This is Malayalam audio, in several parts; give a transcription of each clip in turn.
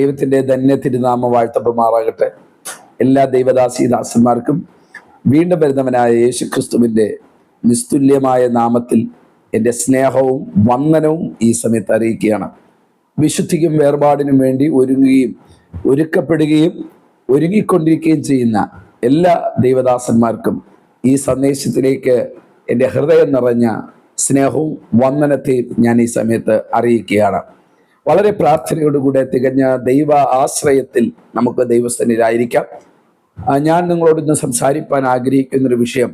ദൈവത്തിൻ്റെ ധന്യ തിരുനാമം വാഴ്ത്തപ്പെടുമാറാകട്ടെ. എല്ലാ ദൈവദാസീദാസന്മാർക്കും വീണ്ടും വരുന്നവനായ യേശു ക്രിസ്തുവിൻ്റെ നിസ്തുല്യമായ നാമത്തിൽ എൻ്റെ സ്നേഹവും വന്ദനവും ഈ സമയത്ത് അറിയിക്കുകയാണ്. വിശുദ്ധിക്കും വേർപാടിനും വേണ്ടി ഒരുക്കപ്പെടുകയും ഒരുങ്ങിക്കൊണ്ടിരിക്കുകയും ചെയ്യുന്ന എല്ലാ ദൈവദാസന്മാർക്കും ഈ സന്ദേശത്തിലേക്ക് എൻ്റെ ഹൃദയം നിറഞ്ഞ സ്നേഹവും വന്ദനത്തെയും ഞാൻ ഈ സമയത്ത് അറിയിക്കുകയാണ്. വളരെ പ്രാർത്ഥനയോടുകൂടെ തികഞ്ഞ ദൈവ ആശ്രയത്തിൽ നമുക്ക് ദൈവസന്നിധിയിലായിരിക്കാം. ഞാൻ നിങ്ങളോട് ഇന്ന് സംസാരിക്കാൻ ആഗ്രഹിക്കുന്നൊരു വിഷയം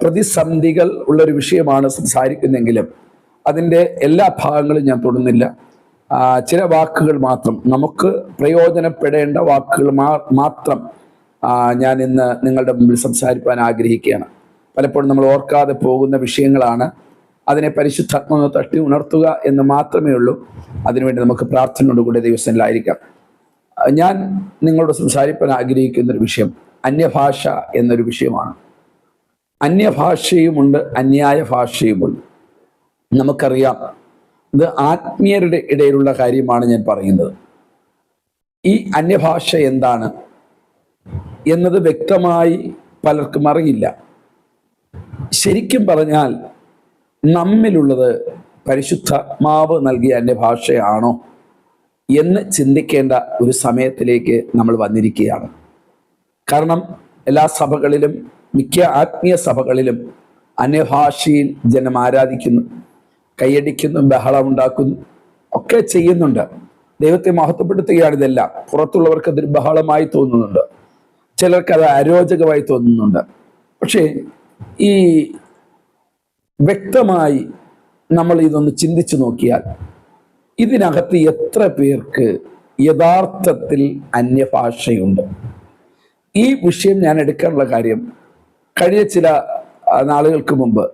പ്രതിസന്ധികൾ ഉള്ളൊരു വിഷയമാണ് സംസാരിക്കുന്നെങ്കിലും അതിൻ്റെ എല്ലാ ഭാഗങ്ങളും ഞാൻ തൊടുന്നില്ല. ചില വാക്കുകൾ മാത്രം, നമുക്ക് പ്രയോജനപ്പെടേണ്ട വാക്കുകൾ മാത്രം ഞാൻ ഇന്ന് നിങ്ങളുടെ മുമ്പിൽ സംസാരിക്കാൻ ആഗ്രഹിക്കുകയാണ്. പലപ്പോഴും നമ്മൾ ഓർക്കാതെ പോകുന്ന വിഷയങ്ങളാണ്. അതിനെ പരിശുദ്ധാത്മാവിനെ തട്ടി ഉണർത്തുക എന്ന് മാത്രമേ ഉള്ളൂ. അതിനുവേണ്ടി നമുക്ക് പ്രാർത്ഥനയോടുകൂടി ദൈവസന്നിധിയിലായിരിക്കാം. ഞാൻ നിങ്ങളോട് സംസാരിക്കാൻ ആഗ്രഹിക്കുന്നൊരു വിഷയം അന്യഭാഷ എന്നൊരു വിഷയമാണ്. അന്യഭാഷയുമുണ്ട്, അന്യായ ഭാഷയുമുണ്ട്. നമുക്കറിയാം, ഇത് ആത്മീയരുടെ ഇടയിലുള്ള കാര്യമാണ് ഞാൻ പറയുന്നത്. ഈ അന്യഭാഷ എന്താണ് എന്നത് വ്യക്തമായി പലർക്കും അറിയില്ല. ശരിക്കും പറഞ്ഞാൽ നമ്മിലുള്ളത് പരിശുദ്ധാത്മാവ് നൽകിയ അന്യഭാഷയാണോ എന്ന് ചിന്തിക്കേണ്ട ഒരു സമയത്തിലേക്ക് നമ്മൾ വന്നിരിക്കുകയാണ്. കാരണം എല്ലാ സഭകളിലും, മിക്ക ആത്മീയ സഭകളിലും അന്യഭാഷയിൽ ജനം ആരാധിക്കുന്നു, കൈയടിക്കുന്നു, ബഹളമുണ്ടാക്കുന്നു, ഒക്കെ ചെയ്യുന്നുണ്ട്. ദൈവത്തെ മഹത്വപ്പെടുത്തുകയാണ് ഇതെല്ലാം. പുറത്തുള്ളവർക്ക് അതൊരു ബഹളമായി തോന്നുന്നുണ്ട്, ചിലർക്ക് അത് അരോചകമായി തോന്നുന്നുണ്ട്. പക്ഷേ ഈ വ്യക്തമായി നമ്മൾ ഇതൊന്ന് ചിന്തിച്ചു നോക്കിയാൽ ഇതിനകത്ത് എത്ര പേർക്ക് യഥാർത്ഥത്തിൽ അന്യഭാഷയുണ്ട്? ഈ വിഷയം ഞാൻ എടുക്കാനുള്ള കാര്യം, കഴിഞ്ഞ ചില നാളുകൾക്ക് മുമ്പ്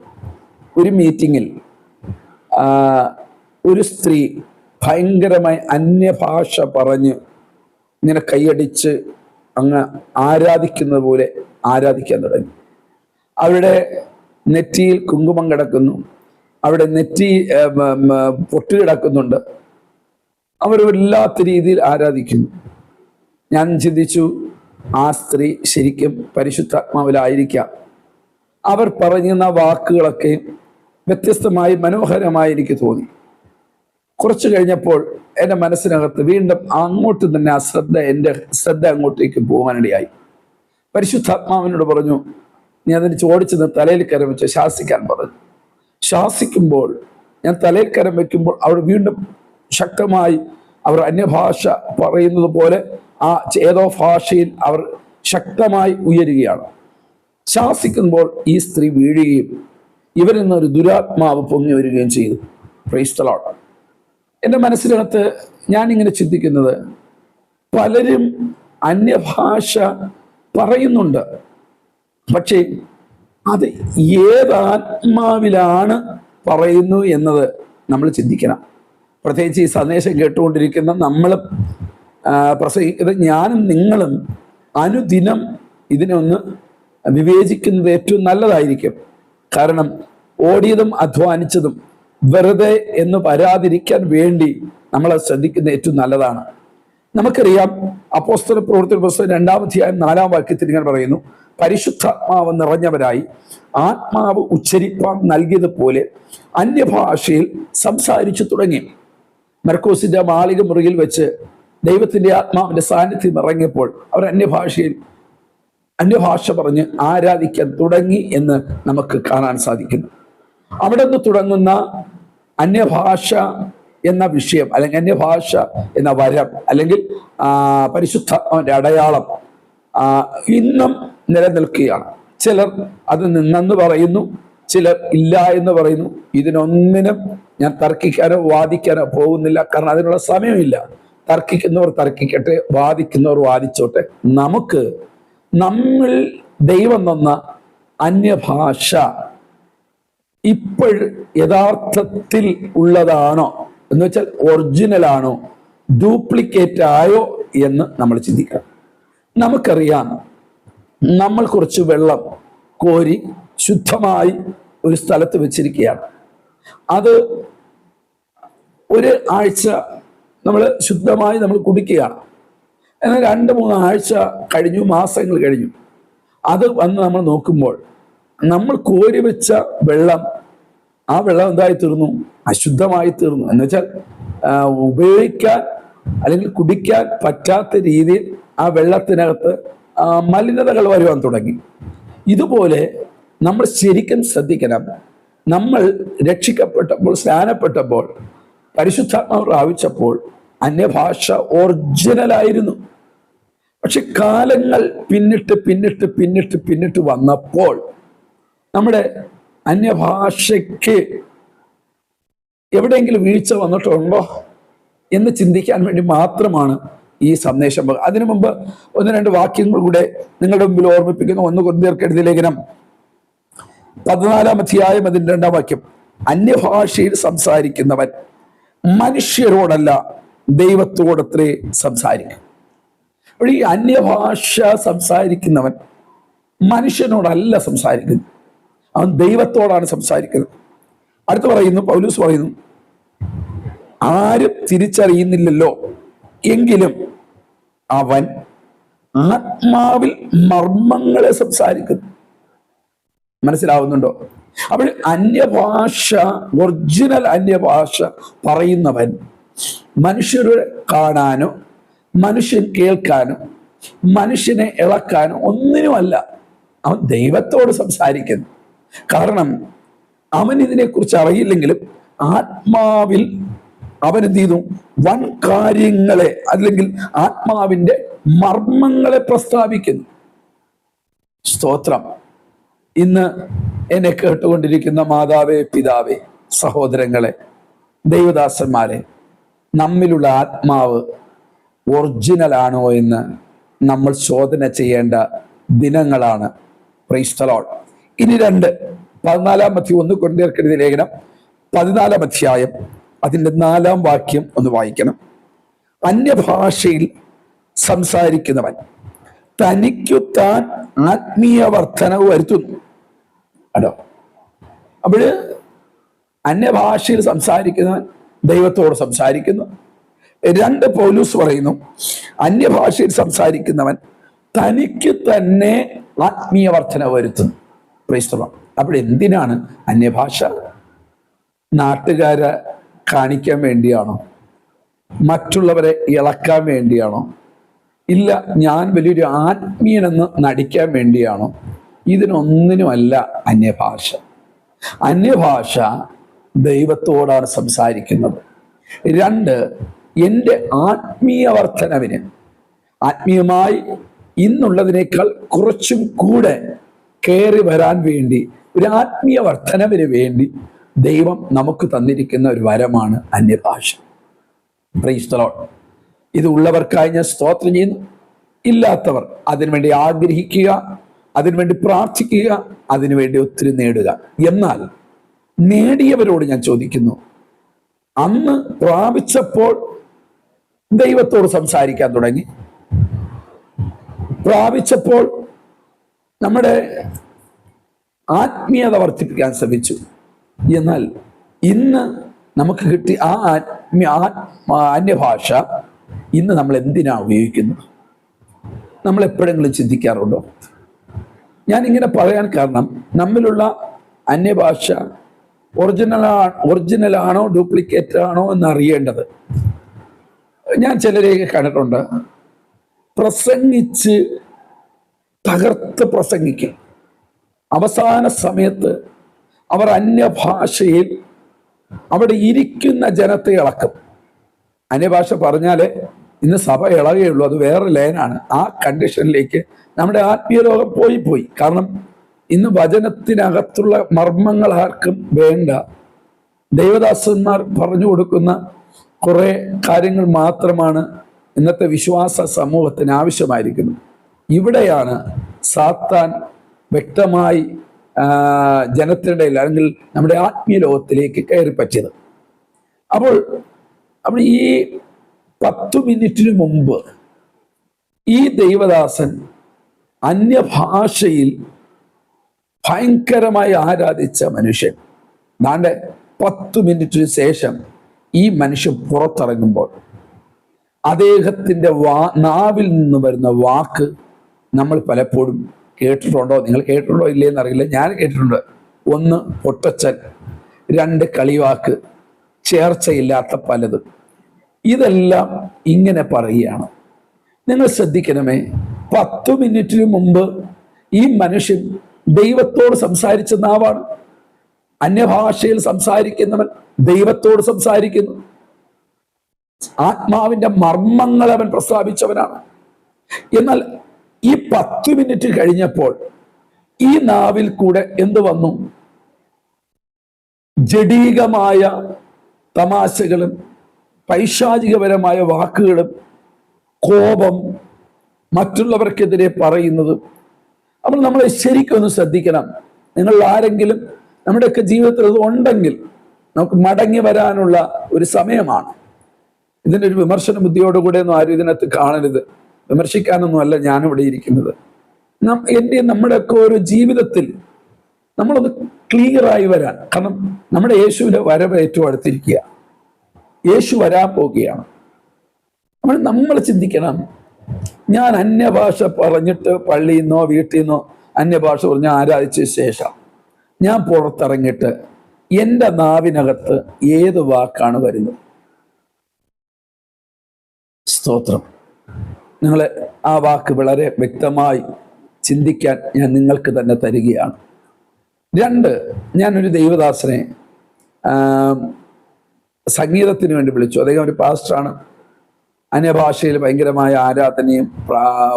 ഒരു മീറ്റിങ്ങിൽ ഒരു സ്ത്രീ ഭയങ്കരമായി അന്യഭാഷ പറഞ്ഞ് ഇങ്ങനെ കൈയടിച്ച് അങ്ങ് ആരാധിക്കുന്നത് പോലെ ആരാധിക്കാൻ തുടങ്ങി. അവരുടെ നെറ്റിയിൽ കുങ്കുമം കിടക്കുന്നു, അവിടെ നെറ്റി പൊട്ടി കിടക്കുന്നുണ്ട്. അവർ വല്ലാത്ത രീതിയിൽ ആരാധിക്കുന്നു. ഞാൻ ചിന്തിച്ചു, ആ സ്ത്രീ ശരിക്കും പരിശുദ്ധാത്മാവിലായിരിക്കാം. അവർ പറയുന്ന വാക്കുകളൊക്കെ വ്യത്യസ്തമായി മനോഹരമായി എനിക്ക് തോന്നി. കുറച്ചു കഴിഞ്ഞപ്പോൾ എൻ്റെ മനസ്സിനകത്ത് വീണ്ടും അങ്ങോട്ട് തന്നെ എൻ്റെ ശ്രദ്ധ അങ്ങോട്ടേക്ക് പോകാനിടയായി. പരിശുദ്ധാത്മാവിനോട് പറഞ്ഞു, നീ അതിന് ചോടിച്ചെന്ന് തലയിൽ കരം വെച്ച് ശാസിക്കാൻ പറഞ്ഞു. ശാസിക്കുമ്പോൾ ഞാൻ തലയിൽ കരം വയ്ക്കുമ്പോൾ അവർ വീണ്ടും ശക്തമായി അവർ അന്യഭാഷ പറയുന്നത് പോലെ ആ ഏതോ ഭാഷയിൽ അവർ ശക്തമായി ഉയരുകയാണ്. ശാസിക്കുമ്പോൾ ഈ സ്ത്രീ വീഴുകയും ഇവരിൽ നിന്നൊരു ദുരാത്മാവ് പൊങ്ങി വരികയും ചെയ്തു. Price the Lord. എൻ്റെ മനസ്സിനകത്ത് ഞാനിങ്ങനെ ചിന്തിക്കുന്നത്, പലരും അന്യഭാഷ പറയുന്നുണ്ട്, പക്ഷേ അത് ഏതാത്മാവിലാണ് പറയുന്നു എന്നത് നമ്മൾ ചിന്തിക്കണം. പ്രത്യേകിച്ച് ഈ സന്ദേശം കേട്ടുകൊണ്ടിരിക്കുന്ന നമ്മളും പ്രസംഗിക്കുന്നത് ഞാനും നിങ്ങളും അനുദിനം ഇതിനൊന്ന് വിവേചിക്കുന്നത് ഏറ്റവും നല്ലതായിരിക്കും. കാരണം ഓടിയതും അധ്വാനിച്ചതും വെറുതെ എന്ന് വരാതിരിക്കാൻ വേണ്ടി നമ്മൾ ശ്രദ്ധിക്കുന്നത് ഏറ്റവും നല്ലതാണ്. നമുക്കറിയാം, അപ്പോസ്തല പ്രവൃത്തിയുടെ പുസ്തകം 2-ാം അധ്യായം 4-ാം വാക്യത്തിൽ ഇങ്ങനെ പറയുന്നു, പരിശുദ്ധാത്മാവ് നിറഞ്ഞവരായി ആത്മാവ് ഉച്ചരിപ്പാൻ നൽകിയതുപോലെ അന്യഭാഷയിൽ സംസാരിച്ചു തുടങ്ങി. മർക്കോസിന്റെ മാളിക മുറിയിൽ വെച്ച് ദൈവത്തിന്റെ ആത്മാവിന്റെ സാന്നിധ്യം ഇറങ്ങിയപ്പോൾ അവർ അന്യഭാഷ പറഞ്ഞ് ആരാധിക്കാൻ തുടങ്ങി എന്ന് നമുക്ക് കാണാൻ സാധിക്കുന്നു. അവിടെ നിന്ന് തുടങ്ങുന്ന അന്യഭാഷ എന്ന വിഷയം, അല്ലെങ്കിൽ അന്യഭാഷ എന്ന വരം, അല്ലെങ്കിൽ പരിശുദ്ധാത്മാവിന്റെ അടയാളം ഇന്നും നിലനിൽക്കുകയാണ്. ചിലർ അത് നിന്നെന്ന് പറയുന്നു, ചിലർ ഇല്ല എന്ന് പറയുന്നു. ഇതിനൊന്നിനും ഞാൻ തർക്കിക്കാനോ വാദിക്കാനോ പോകുന്നില്ല, കാരണം അതിനുള്ള സമയമില്ല. തർക്കിക്കുന്നവർ തർക്കിക്കട്ടെ, വാദിക്കുന്നവർ വാദിച്ചോട്ടെ. നമുക്ക് നമ്മൾ ദൈവം തന്ന അന്യഭാഷ ഇപ്പോൾ യഥാർത്ഥത്തിൽ ഉള്ളതാണോ എന്ന് വെച്ചാൽ ഒറിജിനലാണോ, ഡ്യൂപ്ലിക്കേറ്റ് ആയോ എന്ന് നമ്മൾ ചിന്തിക്കണം. നമുക്കറിയാം, നമ്മൾ കുറച്ച് വെള്ളം കോരി ശുദ്ധമായി ഒരു സ്ഥലത്ത് വെച്ചിരിക്കുകയാണ്. അത് ഒരു ആഴ്ച നമ്മൾ ശുദ്ധമായി നമ്മൾ കുടിക്കുകയാണ്. എന്നാൽ 2-3 ആഴ്ച കഴിഞ്ഞു, മാസങ്ങൾ കഴിഞ്ഞു, അത് വന്ന് നമ്മൾ നോക്കുമ്പോൾ നമ്മൾ കോരി വെച്ച വെള്ളം, ആ വെള്ളം എന്തായി തീർന്നു? അശുദ്ധമായി തീർന്നു. എന്ന് വെച്ചാൽ ഉപയോഗിക്കാൻ അല്ലെങ്കിൽ കുടിക്കാൻ പറ്റാത്ത രീതിയിൽ ആ വെള്ളത്തിനകത്ത് മലിനതകൾ വരുവാൻ തുടങ്ങി. ഇതുപോലെ നമ്മൾ ശരിക്കും ശ്രദ്ധിക്കണം. നമ്മൾ രക്ഷിക്കപ്പെട്ടപ്പോൾ, സ്നാനപ്പെട്ടപ്പോൾ, പരിശുദ്ധാത്മാവ് പ്രാപിച്ചപ്പോൾ അന്യഭാഷ ഒറിജിനലായിരുന്നു. പക്ഷെ കാലങ്ങൾ പിന്നിട്ട് വന്നപ്പോൾ നമ്മുടെ അന്യഭാഷയ്ക്ക് എവിടെയെങ്കിലും വീഴ്ച വന്നിട്ടുണ്ടോ എന്ന് ചിന്തിക്കാൻ വേണ്ടി മാത്രമാണ് ഈ സന്ദേശം. അതിനു മുമ്പ് 1-2 വാക്യങ്ങൾ കൂടെ നിങ്ങളുടെ മുമ്പിൽ ഓർമ്മിപ്പിക്കുന്നു. 1 കൊരിന്ത്യർക്ക് എഴുതിയ ലേഖനം 14-ാം അധ്യായം 2-ാം വാക്യം, അന്യഭാഷയിൽ സംസാരിക്കുന്നവൻ മനുഷ്യരോടല്ല ദൈവത്തോടത്രേ സംസാരിക്കും. അപ്പോൾ ഈ അന്യഭാഷ സംസാരിക്കുന്നവൻ മനുഷ്യനോടല്ല സംസാരിക്കുന്നത്, അവൻ ദൈവത്തോടാണ് സംസാരിക്കുന്നത്. അടുത്ത് പറയുന്നു, പൗലോസ് പറയുന്നു, ആരും തിരിച്ചറിയുന്നില്ലല്ലോ, എങ്കിലും അവൻ ആത്മാവിൽ മർമ്മങ്ങളെ സംസാരിക്കുന്നു. മനസ്സിലാവുന്നുണ്ടോ? അപ്പോൾ അന്യഭാഷ, ഒറിജിനൽ അന്യഭാഷ പറയുന്നവൻ മനുഷ്യരെ കാണാനോ മനുഷ്യൻ കേൾക്കാനോ മനുഷ്യനെ ഇളക്കാനോ ഒന്നിനുമല്ല, അവൻ ദൈവത്തോട് സംസാരിക്കുന്നു. കാരണം അവൻ ഇതിനെക്കുറിച്ച് അറിയില്ലെങ്കിലും ആത്മാവിൽ അവൻ എന്ത് ചെയ്തു? വൻ കാര്യങ്ങളെ അല്ലെങ്കിൽ ആത്മാവിന്റെ മർമ്മങ്ങളെ പ്രസ്താവിക്കുന്നു. സ്തോത്രം. ഇന്ന് എന്നെ കേട്ടുകൊണ്ടിരിക്കുന്ന മാതാവേ, പിതാവേ, സഹോദരങ്ങളെ, ദൈവദാസന്മാരെ, നമ്മിലുള്ള ആത്മാവ് ഒറിജിനൽ ആണോ എന്ന് നമ്മൾ ശോധന ചെയ്യേണ്ട ദിനങ്ങളാണ്. Price the Lord. ഇനി 14-ാം അധ്യായം 1 കൊരിന്ത്യർക്ക് എഴുതിയ ലേഖനം 14-ാം അധ്യായം അതിൻ്റെ 4-ാം വാക്യം ഒന്ന് വായിക്കണം. അന്യഭാഷയിൽ സംസാരിക്കുന്നവൻ തനിക്കു താൻ ആത്മീയ വർധനവ് വരുത്തുന്നു. അല്ലോ, അപ്പോഴ് അന്യഭാഷയിൽ സംസാരിക്കുന്നവൻ ദൈവത്തോട് സംസാരിക്കുന്നു. 2, പൗലോസ് പറയുന്നു, അന്യഭാഷയിൽ സംസാരിക്കുന്നവൻ തനിക്ക് തന്നെ ആത്മീയ വർധനവ് വരുത്തുന്നു. Price the Lord. അപ്പോൾ എന്തിനാണ് അന്യഭാഷ? നാട്ടുകാരെ കാണിക്കാൻ വേണ്ടിയാണോ? മറ്റുള്ളവരെ ഇളക്കാൻ വേണ്ടിയാണോ? ഇല്ല, ഞാൻ വലിയൊരു ആത്മീയനെന്ന് നടിക്കാൻ വേണ്ടിയാണോ? ഇതിനൊന്നിനുമല്ല അന്യഭാഷ. അന്യഭാഷ ദൈവത്തോടാണ് സംസാരിക്കുന്നത്. 2, എൻ്റെ ആത്മീയ വർധനവിന്, ആത്മീയമായി ഇന്നുള്ളതിനേക്കാൾ കുറച്ചും കൂടെ കയറി വരാൻ വേണ്ടി, ഒരു ആത്മീയ വർധനവിന് വേണ്ടി ദൈവം നമുക്ക് തന്നിരിക്കുന്ന ഒരു വരമാണ് അന്യഭാഷ. Price the Lord. ഇത് ഉള്ളവർക്കായി ഞാൻ സ്തോത്രം ചെയ്യുന്നു. ഇല്ലാത്തവർ അതിനുവേണ്ടി ആഗ്രഹിക്കുക, അതിനുവേണ്ടി പ്രാർത്ഥിക്കുക, അതിനുവേണ്ടി ഒത്തിരി നേടുക. എന്നാൽ നേടിയവരോട് ഞാൻ ചോദിക്കുന്നു, അന്ന് പ്രാപിച്ചപ്പോൾ ദൈവത്തോട് സംസാരിക്കാൻ തുടങ്ങി, പ്രാപിച്ചപ്പോൾ നമ്മുടെ ആത്മീയത വർദ്ധിപ്പിക്കാൻ ശ്രമിച്ചു. എന്നാൽ ഇന്ന് നമുക്ക് കിട്ടിയ അന്യഭാഷ ഇന്ന് നമ്മൾ എന്തിനാണ് ഉപയോഗിക്കുന്നത്? നമ്മൾ എപ്പോഴെങ്കിലും ചിന്തിക്കാറുണ്ടോ? ഞാനിങ്ങനെ പറയാൻ കാരണം, നമ്മിലുള്ള അന്യഭാഷ ഒറിജിനലാണോ ഡ്യൂപ്ലിക്കേറ്റ് ആണോ എന്ന് അറിയേണ്ടത്. ഞാൻ ചിലരെയൊക്കെ കണ്ടിട്ടുണ്ട്, പ്രസംഗിച്ച് തകർത്ത് പ്രസംഗിക്കും. അവസാന സമയത്ത് അവർ അന്യഭാഷയിൽ അവിടെ ഇരിക്കുന്ന ജനത്തെ ഇളക്കും. അന്യഭാഷ പറഞ്ഞാലേ ഇന്ന് സഭ ഇളകുകയുള്ളൂ, അത് വേറെ ലൈനാണ്. ആ കണ്ടീഷനിലേക്ക് നമ്മുടെ ആത്മീയ ലോകം പോയി. കാരണം ഇന്ന് വചനത്തിനകത്തുള്ള മർമ്മങ്ങൾ ആർക്കും വേണ്ട. ദൈവദാസന്മാർ പറഞ്ഞു കൊടുക്കുന്ന കുറെ കാര്യങ്ങൾ മാത്രമാണ് ഇന്നത്തെ വിശ്വാസ സമൂഹത്തിന് ആവശ്യമായിരിക്കുന്നത്. ഇവിടെയാണ് സാത്താൻ വ്യക്തമായി ജനത്തിൻ്റെ അല്ലെങ്കിൽ നമ്മുടെ ആത്മീയ ലോകത്തിലേക്ക് കയറി പറ്റിയത്. അപ്പോൾ ഈ 10 മിനിറ്റിന് മുമ്പ് ഈ ദൈവദാസൻ അന്യഭാഷയിൽ ഭയങ്കരമായി ആരാധിച്ച മനുഷ്യൻ, ദാണ്ടെ 10 മിനിറ്റിന് ശേഷം ഈ മനുഷ്യൻ പുറത്തിറങ്ങുമ്പോൾ അദ്ദേഹത്തിൻ്റെ നാവിൽ നിന്ന് വരുന്ന വാക്ക് നമ്മൾ പലപ്പോഴും കേട്ടിട്ടുണ്ടോ? നിങ്ങൾ കേട്ടിട്ടുണ്ടോ ഇല്ലേന്ന് അറിയില്ല, ഞാൻ കേട്ടിട്ടുണ്ട്. ഒന്ന് പൊട്ടച്ചൻ, രണ്ട് കളിവാക്ക്, ചേർച്ചയില്ലാത്ത പലതും. ഇതെല്ലാം ഇങ്ങനെ പറയുകയാണ്. നിങ്ങൾ ശ്രദ്ധിക്കണമേ, 10 മിനിറ്റിന് മുമ്പ് ഈ മനുഷ്യൻ ദൈവത്തോട് സംസാരിച്ച നാവാണ്. അന്യഭാഷയിൽ സംസാരിക്കുന്നവൻ ദൈവത്തോട് സംസാരിക്കുന്നു. ആത്മാവിന്റെ മർമ്മങ്ങൾ അവൻ പ്രസ്താവിച്ചവനാണ്. എന്നാൽ ഈ 10 മിനിറ്റ് കഴിഞ്ഞപ്പോൾ ഈ നാവിൽ കൂടെ എന്ത് വന്നു? ജഡീകമായ തമാശകളും പൈശാചികപരമായ വാക്കുകളും കോപം, മറ്റുള്ളവർക്കെതിരെ പറയുന്നതും. അപ്പോൾ നമ്മൾ ശരിക്കൊന്ന് ശ്രദ്ധിക്കണം. നിങ്ങൾ ആരെങ്കിലും നമ്മുടെയൊക്കെ ജീവിതത്തിൽ അത് ഉണ്ടെങ്കിൽ നമുക്ക് മടങ്ങി വരാനുള്ള ഒരു സമയമാണ്. ഇതിൻ്റെ ഒരു വിമർശന ബുദ്ധിയോടുകൂടെ ഒന്നും ആരും ഇതിനകത്ത് കാണരുത്. വിമർശിക്കാനൊന്നും അല്ല ഞാനിവിടെ ഇരിക്കുന്നത്. നമ്മുടെയൊക്കെ ഒരു ജീവിതത്തിൽ നമ്മളൊന്ന് ക്ലിയറായി വരാൻ. കാരണം നമ്മുടെ യേശുവിൻ്റെ വരവ് ഏറ്റവും അടുത്തിരിക്കുക. യേശു വരാൻ പോകുകയാണ്. നമ്മൾ ചിന്തിക്കണം, ഞാൻ അന്യഭാഷ പറഞ്ഞിട്ട് പള്ളിയിൽ നിന്നോ വീട്ടിൽ നിന്നോ അന്യഭാഷ പറഞ്ഞ് ആരാധിച്ച ശേഷം ഞാൻ പുറത്തിറങ്ങിയിട്ട് എൻ്റെ നാവിനകത്ത് ഏത് വാക്കാണ് വരുന്നത്? സ്തോത്രം. നിങ്ങൾ ആ വാക്ക് വളരെ വ്യക്തമായി ചിന്തിക്കാൻ ഞാൻ നിങ്ങൾക്ക് തന്നെ തരികയാണ്. 2, ഞാനൊരു ദൈവദാസനെ സംഗീതത്തിന് വേണ്ടി വിളിച്ചു. അദ്ദേഹം ഒരു പാസ്റ്ററാണ്. അന്യഭാഷയിൽ ഭയങ്കരമായ ആരാധനയും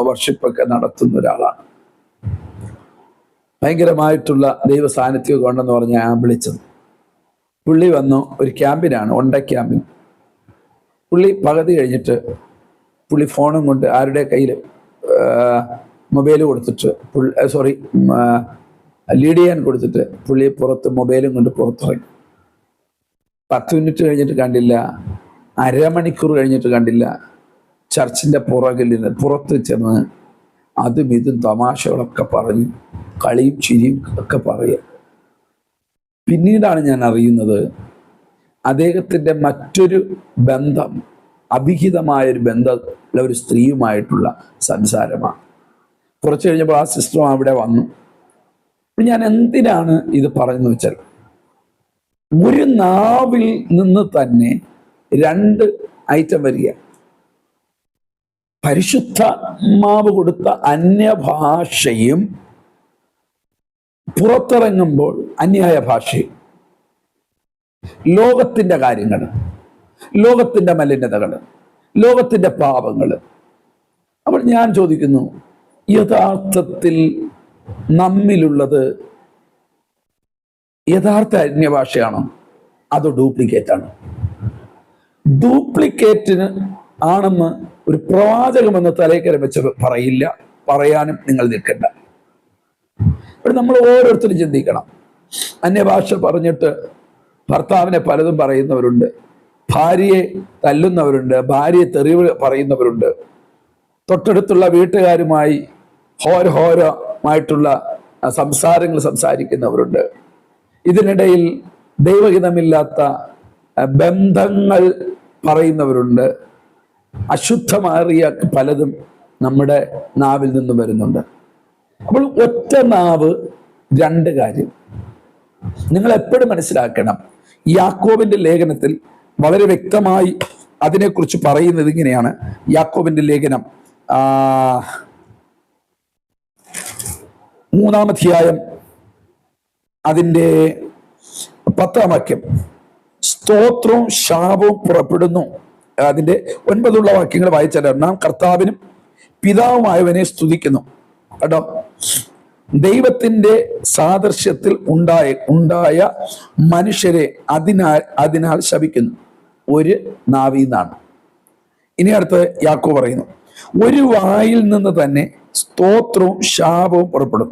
വർഷിപ്പൊക്കെ നടത്തുന്ന ഒരാളാണ്. ഭയങ്കരമായിട്ടുള്ള ദൈവ സാന്നിധ്യമൊക്കെ ഉണ്ടെന്ന് പറഞ്ഞ് ഞാൻ വിളിച്ചത്. പുള്ളി വന്നു, ഒരു ക്യാമ്പിനാണ്, ഒണ്ട ക്യാമ്പിന്. പുള്ളി പകുതി കഴിഞ്ഞിട്ട് പുള്ളി ഫോണും കൊണ്ട് ആരുടെ കയ്യിൽ മൊബൈൽ കൊടുത്തിട്ട് ലീഡ് ചെയ്യാൻ കൊടുത്തിട്ട് പുള്ളി പുറത്ത് മൊബൈലും കൊണ്ട് പുറത്തിറങ്ങി. 10 മിനിറ്റ് കഴിഞ്ഞിട്ട് കണ്ടില്ല, അരമണിക്കൂർ കഴിഞ്ഞിട്ട് കണ്ടില്ല. ചർച്ചിൻ്റെ പുറത്ത് ചെന്ന് അതും ഇതും തമാശകളൊക്കെ പറഞ്ഞ് കളിയും ചിരിയും ഒക്കെ പറയുക. പിന്നീടാണ് ഞാൻ അറിയുന്നത് അദ്ദേഹത്തിൻ്റെ മറ്റൊരു ബന്ധം, അഭിഹിതമായൊരു ബന്ധമുള്ള ഒരു സ്ത്രീയുമായിട്ടുള്ള സംസാരമാണ്. കുറച്ച് കഴിഞ്ഞപ്പോൾ ആ സിസ്റ്ററും അവിടെ വന്നു. ഞാൻ എന്തിനാണ് ഇത് പറയുന്നത് വെച്ചാൽ, ഒരു നാവിൽ നിന്ന് തന്നെ 2 ഐറ്റം വരിക. പരിശുദ്ധാത്മാവ് കൊടുത്ത അന്യഭാഷയും പുറത്തിറങ്ങുമ്പോൾ അന്യായ ഭാഷയും. ലോകത്തിൻ്റെ കാര്യങ്ങൾ, ലോകത്തിൻ്റെ മലിനതകൾ, ലോകത്തിൻ്റെ പാപങ്ങൾ. അപ്പോൾ ഞാൻ ചോദിക്കുന്നു, യഥാർത്ഥത്തിൽ നമ്മിലുള്ളത് യഥാർത്ഥ അന്യഭാഷയാണോ അതോ ഡ്യൂപ്ലിക്കേറ്റ് ആണോ? ഡ്യൂപ്ലിക്കേറ്റിന് ആണെന്ന് ഒരു പ്രവാചകമെന്ന് തലയ്ക്കരം വെച്ച് പറയില്ല, പറയാനും നിങ്ങൾ നിൽക്കണ്ട. ഇവിടെ നമ്മൾ ഓരോരുത്തരും ചിന്തിക്കണം. അന്യഭാഷ പറഞ്ഞിട്ട് ഭർത്താവിനെ പലതും പറയുന്നവരുണ്ട്, ഭാര്യയെ തല്ലുന്നവരുണ്ട്, ഭാര്യയെ തെറിവ് പറയുന്നവരുണ്ട്, തൊട്ടടുത്തുള്ള വീട്ടുകാരുമായി ഹോരമായിട്ടുള്ള സംസാരങ്ങൾ സംസാരിക്കുന്നവരുണ്ട്. ഇതിനിടയിൽ ദൈവഹിതമില്ലാത്ത ബന്ധങ്ങൾ പറയുന്നവരുണ്ട്. അശുദ്ധമാറിയ പലതും നമ്മുടെ നാവിൽ നിന്ന് വരുന്നുണ്ട്. അപ്പോൾ ഒറ്റ നാവ് 2 കാര്യം നിങ്ങൾ എപ്പോഴും മനസ്സിലാക്കണം. യാക്കോബിന്റെ ലേഖനത്തിൽ വളരെ വ്യക്തമായി അതിനെക്കുറിച്ച് പറയുന്നത് ഇങ്ങനെയാണ്. യാക്കോബിന്റെ ലേഖനം 3-ാം അധ്യായം അതിൻ്റെ 10-ാം വാക്യം, സ്തോത്രവും ശാപവും പുറപ്പെടുന്നു. അതിൻ്റെ 9 വാക്യങ്ങൾ വായിച്ചാൽ, നാം കർത്താവിനും പിതാവുമായവനെ സ്തുതിക്കുന്നു. കേട്ടോ, ദൈവത്തിൻ്റെ സാദൃശ്യത്തിൽ ഉണ്ടായ മനുഷ്യരെ അതിനാൽ ശപിക്കുന്നു. ഒരു നാവീന്നാണ്. ഇനി അടുത്ത് യാക്കോബ് പറയുന്നു, ഒരു വായിൽ നിന്ന് തന്നെ സ്തോത്രവും ശാപവും പുറപ്പെടും.